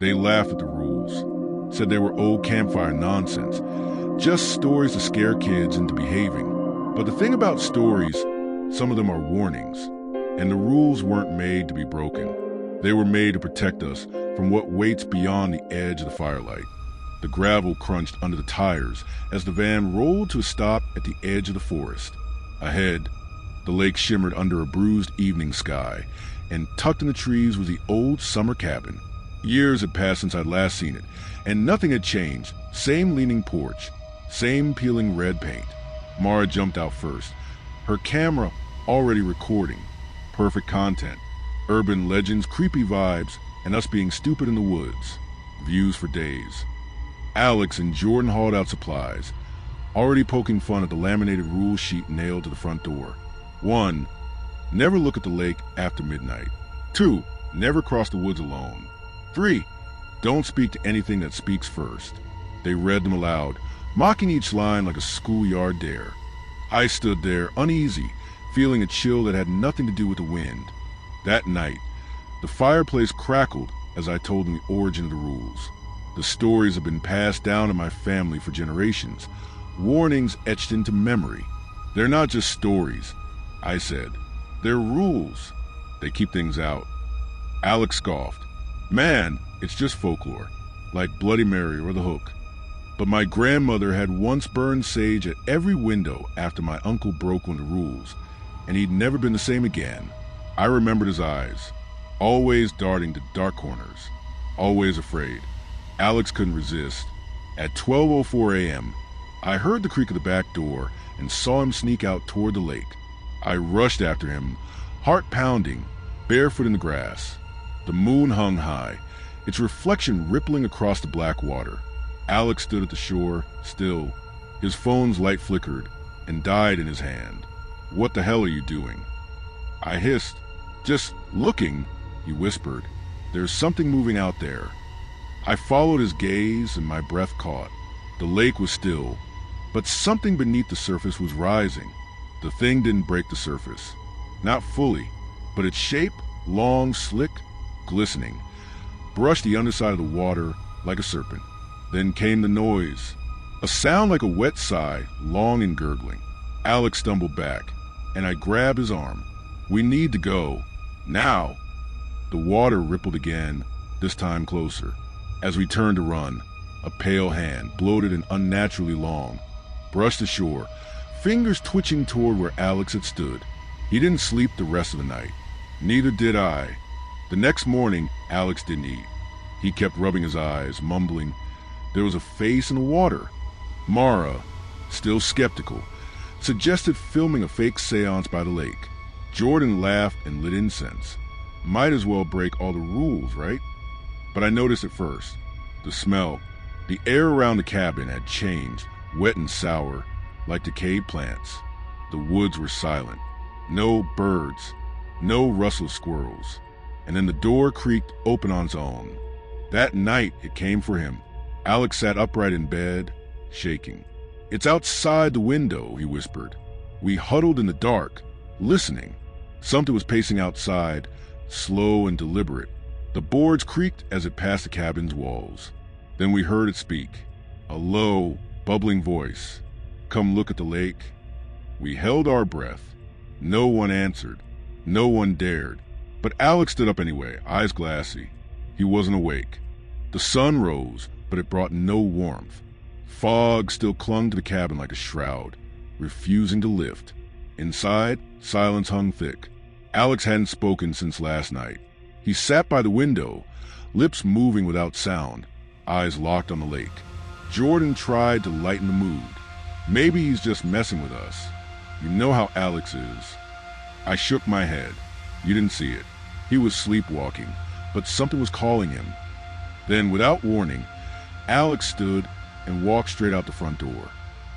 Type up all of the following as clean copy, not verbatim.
They laughed at the rules, said they were old campfire nonsense, just stories to scare kids into behaving. But the thing about stories, some of them are warnings, and the rules weren't made to be broken. They were made to protect us from what waits beyond the edge of the firelight. The gravel crunched under the tires as the van rolled to a stop at the edge of the forest. Ahead, the lake shimmered under a bruised evening sky, and tucked in the trees was the old summer cabin. Years had passed since I'd last seen it, and nothing had changed. Same leaning porch, same peeling red paint. Mara jumped out first, her camera already recording. Perfect content, urban legends, creepy vibes, and us being stupid in the woods. Views for days. Alex and Jordan hauled out supplies, already poking fun at the laminated rule sheet nailed to the front door. 1. Never look at the lake after midnight. 2. Never cross the woods alone. 3. Don't speak to anything that speaks first. They read them aloud, mocking each line like a schoolyard dare. I stood there, uneasy, feeling a chill that had nothing to do with the wind. That night, the fireplace crackled as I told them the origin of the rules. The stories have been passed down in my family for generations, warnings etched into memory. They're not just stories, I said. They're rules. They keep things out. Alex scoffed. Man, it's just folklore, like Bloody Mary or the Hook. But my grandmother had once burned sage at every window after my uncle broke one of the rules, and he'd never been the same again. I remembered his eyes, always darting to dark corners, always afraid. Alex couldn't resist. At 12:04 a.m., I heard the creak of the back door and saw him sneak out toward the lake. I rushed after him, heart pounding, barefoot in the grass. The moon hung high, its reflection rippling across the black water. Alex stood at the shore, still. His phone's light flickered and died in his hand. What the hell are you doing? I hissed. Just looking, he whispered. There's something moving out there. I followed his gaze and my breath caught. The lake was still, but something beneath the surface was rising. The thing didn't break the surface. Not fully, but its shape, long, slick, glistening, brushed the underside of the water like a serpent. Then came the noise, a sound like a wet sigh, long and gurgling. Alex stumbled back, and I grabbed his arm. We need to go. Now! The water rippled again, this time closer. As we turned to run, a pale hand, bloated and unnaturally long, brushed the shore, fingers twitching toward where Alex had stood. He didn't sleep the rest of the night. Neither did I. The next morning, Alex didn't eat. He kept rubbing his eyes, mumbling. There was a face in the water. Mara, still skeptical, suggested filming a fake seance by the lake. Jordan laughed and lit incense. Might as well break all the rules, right? But I noticed it first. The smell. The air around the cabin had changed, wet and sour, like decayed plants. The woods were silent. No birds. No rustle of squirrels. And then the door creaked open on its own. That night, it came for him. Alex sat upright in bed, shaking. It's outside the window, he whispered. We huddled in the dark, listening. Something was pacing outside, slow and deliberate. The boards creaked as it passed the cabin's walls. Then we heard it speak, a low, bubbling voice. Come look at the lake. We held our breath. No one answered. No one dared. But Alex stood up anyway, eyes glassy. He wasn't awake. The sun rose, but it brought no warmth. Fog still clung to the cabin like a shroud, refusing to lift. Inside, silence hung thick. Alex hadn't spoken since last night. He sat by the window, lips moving without sound, eyes locked on the lake. Jordan tried to lighten the mood. Maybe he's just messing with us. You know how Alex is. I shook my head. You didn't see it. He was sleepwalking, but something was calling him. Then, without warning, Alex stood and walked straight out the front door.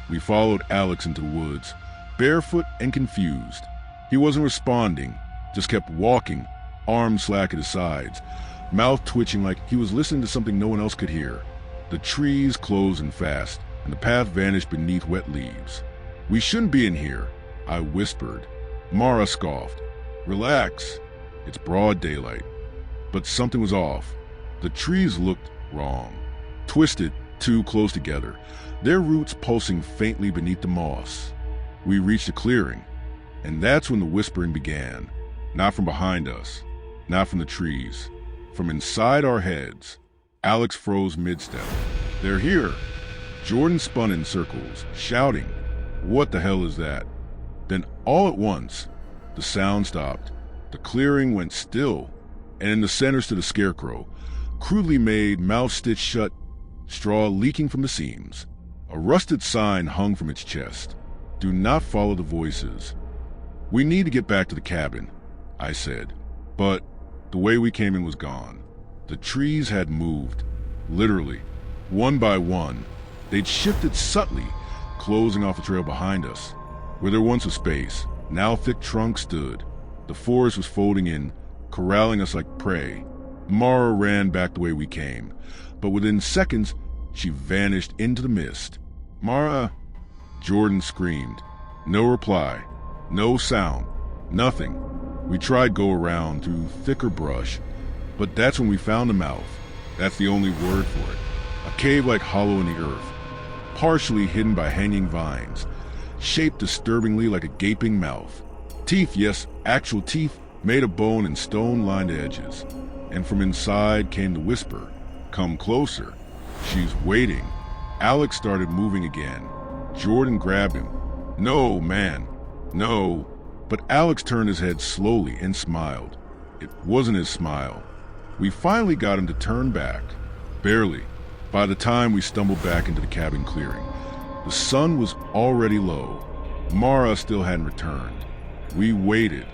We followed Alex into the woods, barefoot and confused. He wasn't responding, just kept walking, arms slack at his sides, mouth twitching like he was listening to something no one else could hear. The trees closed in fast, and the path vanished beneath wet leaves. We shouldn't be in here, I whispered. Mara scoffed. Relax. It's broad daylight. But something was off. The trees looked wrong, twisted too close together, their roots pulsing faintly beneath the moss. We reached a clearing, and that's when the whispering began. Not from behind us, not from the trees, from inside our heads. Alex froze mid-step. "They're here!" Jordan spun in circles, shouting, "What the hell is that?" Then all at once, the sound stopped. The clearing went still, and in the center stood a scarecrow, crudely made, mouth stitched shut, straw leaking from the seams. A rusted sign hung from its chest. "Do not follow the voices." "We need to get back to the cabin," I said. But the way we came in was gone. The trees had moved, literally, one by one. They'd shifted subtly, closing off the trail behind us. Where there once was space, now thick trunks stood. The forest was folding in, corralling us like prey. Mara ran back the way we came, but within seconds, she vanished into the mist. "Mara!" Jordan screamed. No reply, no sound, nothing. We tried go around through thicker brush, but that's when we found the mouth. That's the only word for it. A cave-like hollow in the earth, partially hidden by hanging vines, shaped disturbingly like a gaping mouth. Teeth, yes, actual teeth, made of bone and stone-lined edges. And from inside came the whisper, "Come closer." "She's waiting." Alex started moving again. Jordan grabbed him. "No, man, no." But Alex turned his head slowly and smiled. It wasn't his smile. We finally got him to turn back. Barely. By the time we stumbled back into the cabin clearing, the sun was already low. Mara still hadn't returned. We waited.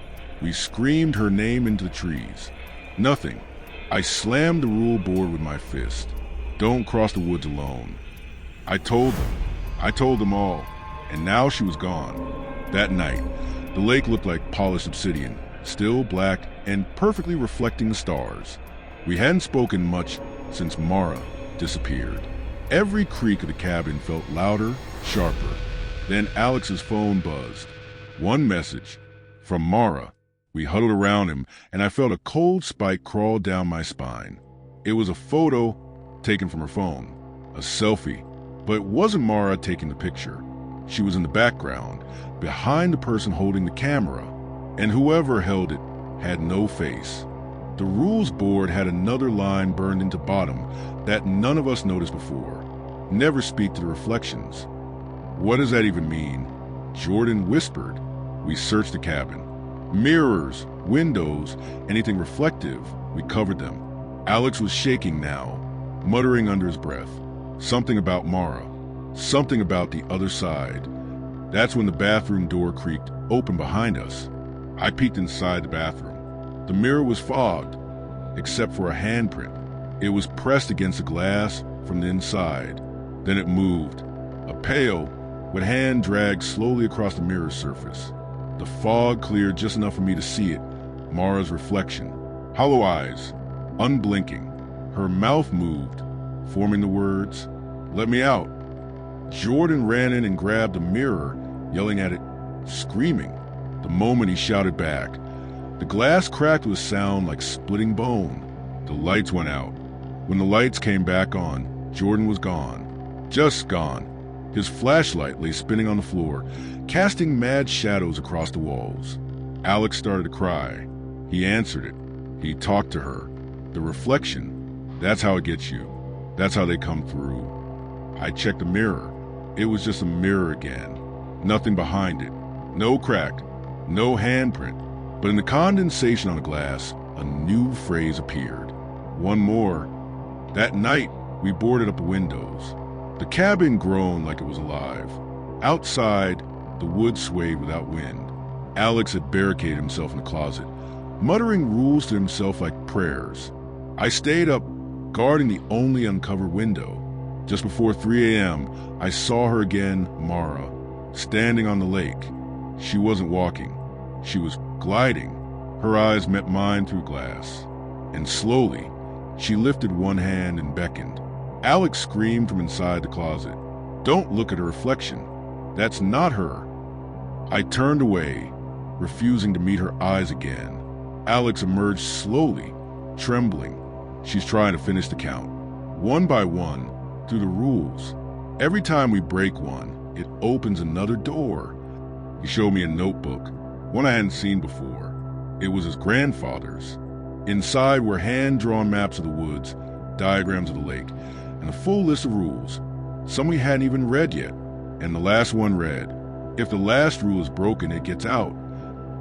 We screamed her name into the trees. Nothing. I slammed the rule board with my fist. "Don't cross the woods alone." I told them all, and now she was gone. That night, the lake looked like polished obsidian, still black and perfectly reflecting the stars. We hadn't spoken much since Mara disappeared. Every creak of the cabin felt louder, sharper. Then Alex's phone buzzed. One message from Mara. We huddled around him, and I felt a cold spike crawl down my spine. It was a photo taken from her phone, a selfie, but it wasn't Mara taking the picture. She was in the background, behind the person holding the camera, and whoever held it had no face. The rules board had another line burned into bottom that none of us noticed before. Never speak to the reflections. What does that even mean? Jordan whispered. We searched the cabin. Mirrors, windows, anything reflective, we covered them. Alex was shaking now, muttering under his breath. Something about Mara. Something about the other side. That's when the bathroom door creaked open behind us. I peeked inside the bathroom. The mirror was fogged, except for a handprint. It was pressed against the glass from the inside. Then it moved. A pale, wet hand dragged slowly across the mirror's surface. The fog cleared just enough for me to see it, Mara's reflection. Hollow eyes, unblinking. Her mouth moved, forming the words, "Let me out." Jordan ran in and grabbed the mirror, yelling at it, screaming. The moment he shouted back, the glass cracked with a sound like splitting bone. The lights went out. When the lights came back on, Jordan was gone. Just gone. His flashlight lay spinning on the floor, casting mad shadows across the walls. Alex started to cry. He answered it. He talked to her. The reflection. That's how it gets you. That's how they come through. I checked the mirror. It was just a mirror again. Nothing behind it. No crack. No handprint. But in the condensation on the glass, a new phrase appeared. One more. That night, we boarded up the windows. The cabin groaned like it was alive. Outside, the wood swayed without wind. Alex had barricaded himself in the closet, muttering rules to himself like prayers. I stayed up, guarding the only uncovered window. Just before 3 a.m., I saw her again, Mara, standing on the lake. She wasn't walking. She was gliding. Her eyes met mine through glass. And slowly, she lifted one hand and beckoned. Alex screamed from inside the closet. Don't look at her reflection. That's not her. I turned away, refusing to meet her eyes again. Alex emerged slowly, trembling. She's trying to finish the count, one by one, through the rules. Every time we break one, it opens another door. He showed me a notebook, one I hadn't seen before. It was his grandfather's. Inside were hand-drawn maps of the woods, diagrams of the lake, and a full list of rules, some we hadn't even read yet. And the last one read, if the last rule is broken, it gets out.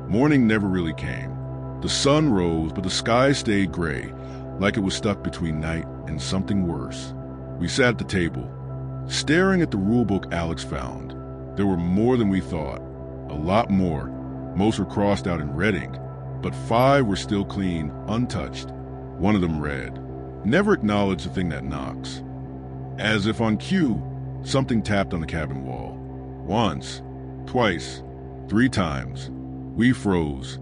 Morning never really came. The sun rose, but the sky stayed gray, like it was stuck between night and something worse. We sat at the table, staring at the rulebook Alex found. There were more than we thought, a lot more. Most were crossed out in red ink, but 5 were still clean, untouched. One of them read, never acknowledge the thing that knocks. As if on cue, something tapped on the cabin wall. Once, twice, 3 times. We froze.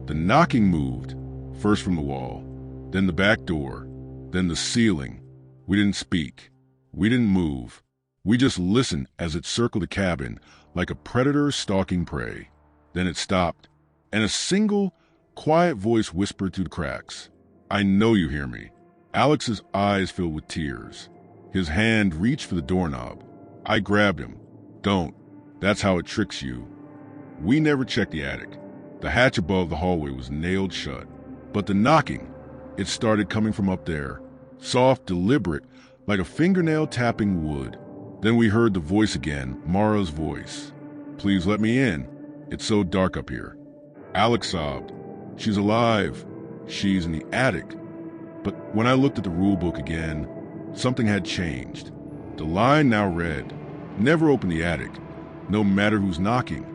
The knocking moved, first from the wall, then the back door, then the ceiling. We didn't speak. We didn't move. We just listened as it circled the cabin like a predator stalking prey. Then it stopped, and a single, quiet voice whispered through the cracks. I know you hear me. Alex's eyes filled with tears. His hand reached for the doorknob. I grabbed him. Don't. That's how it tricks you. We never checked the attic. The hatch above the hallway was nailed shut. But the knocking, it started coming from up there. Soft, deliberate, like a fingernail tapping wood. Then we heard the voice again, Mara's voice. Please let me in. It's so dark up here. Alex sobbed. She's alive. She's in the attic. But when I looked at the rule book again, something had changed. The line now read, never open the attic, no matter who's knocking.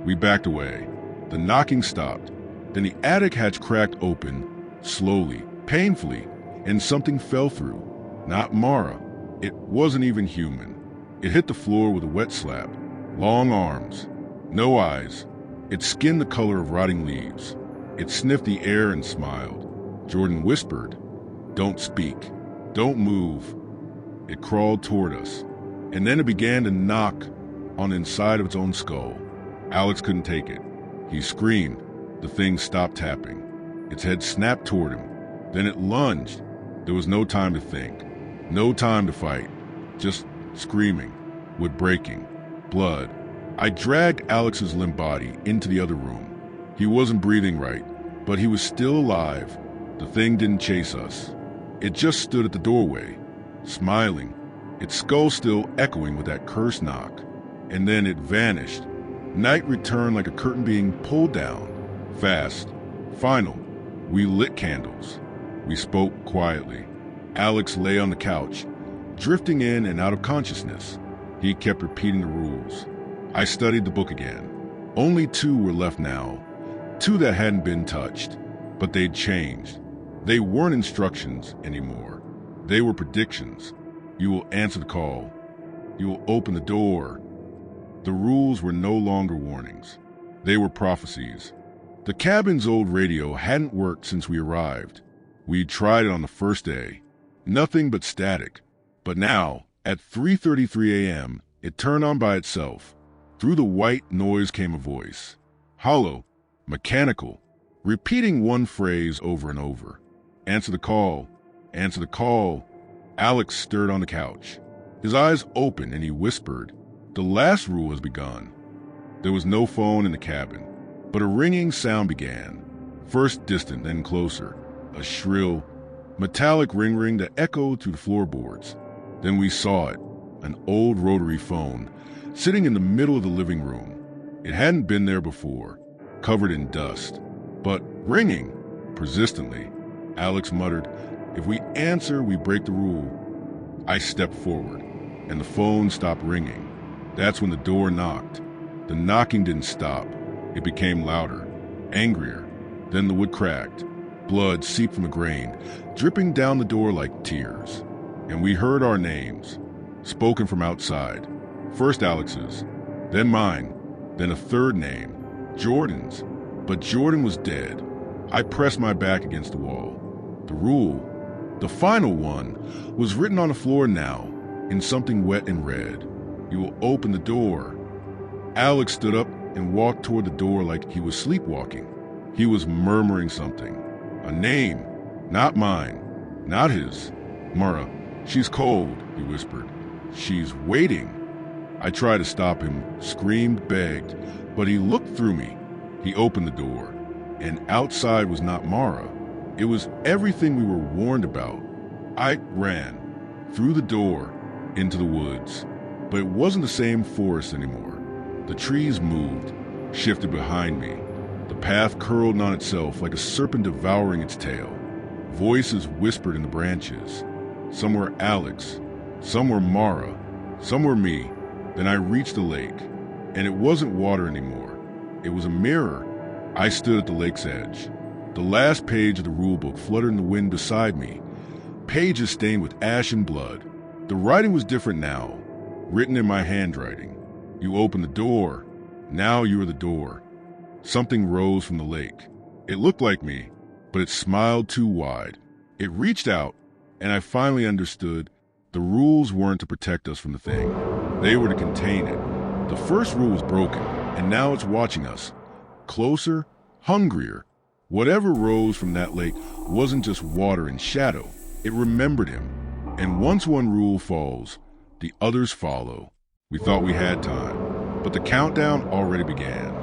We backed away. The knocking stopped. Then the attic hatch cracked open, slowly, painfully, and something fell through. Not Mara. It wasn't even human. It hit the floor with a wet slap. Long arms. No eyes. It skinned the color of rotting leaves. It sniffed the air and smiled. Jordan whispered, don't speak. Don't move. It crawled toward us. And then it began to knock on the inside of its own skull. Alex couldn't take it. He screamed. The thing stopped tapping. Its head snapped toward him. Then it lunged. There was no time to think. No time to fight. Just screaming. With breaking. Blood. I dragged Alex's limp body into the other room. He wasn't breathing right, but he was still alive. The thing didn't chase us. It just stood at the doorway, smiling, its skull still echoing with that cursed knock. And then it vanished. Night returned like a curtain being pulled down. Fast. Final. We lit candles. We spoke quietly. Alex lay on the couch, drifting in and out of consciousness. He kept repeating the rules. I studied the book again. Only 2 were left now. 2 that hadn't been touched. But they'd changed. They weren't instructions anymore. They were predictions. You will answer the call. You will open the door. The rules were no longer warnings. They were prophecies. The cabin's old radio hadn't worked since we arrived. We'd tried it on the first day. Nothing but static. But now, at 3:33 a.m., it turned on by itself. Through the white noise came a voice. Hollow, mechanical, repeating one phrase over and over. Answer the call. Answer the call. Alex stirred on the couch. His eyes opened and he whispered, the last rule has begun. There was no phone in the cabin, but a ringing sound began. First distant, then closer. A shrill, metallic ring that echoed through the floorboards. Then we saw it, an old rotary phone, sitting in the middle of the living room. It hadn't been there before, covered in dust, but ringing persistently. Alex muttered, if we answer, we break the rule. I stepped forward, and the phone stopped ringing. That's when the door knocked. The knocking didn't stop. It became louder, angrier. Then the wood cracked. Blood seeped from the grain, dripping down the door like tears. And we heard our names, spoken from outside. First Alex's, then mine, then a third name, Jordan's. But Jordan was dead. I pressed my back against the wall. The rule, the final one, was written on the floor now, in something wet and red. You will open the door. Alex stood up and walked toward the door like he was sleepwalking. He was murmuring something. A name, not mine. Not his. Mara, she's cold, he whispered. She's waiting. I tried to stop him, screamed, begged, but he looked through me. He opened the door, and outside was not Mara. It was everything we were warned about. I ran through the door into the woods, but it wasn't the same forest anymore. The trees moved, shifted behind me. The path curled on itself like a serpent devouring its tail. Voices whispered in the branches. Some were Alex, some were Mara, some were me. Then I reached the lake, and it wasn't water anymore. It was a mirror. I stood at the lake's edge. The last page of the rulebook fluttered in the wind beside me, pages stained with ash and blood. The writing was different now, written in my handwriting. You opened the door. Now you are the door. Something rose from the lake. It looked like me, but it smiled too wide. It reached out, and I finally understood the rules weren't to protect us from the thing. They were to contain it. The first rule was broken, and now it's watching us. Closer, hungrier. Whatever rose from that lake wasn't just water and shadow. It remembered him. And once one rule falls, the others follow. We thought we had time, but the countdown already began.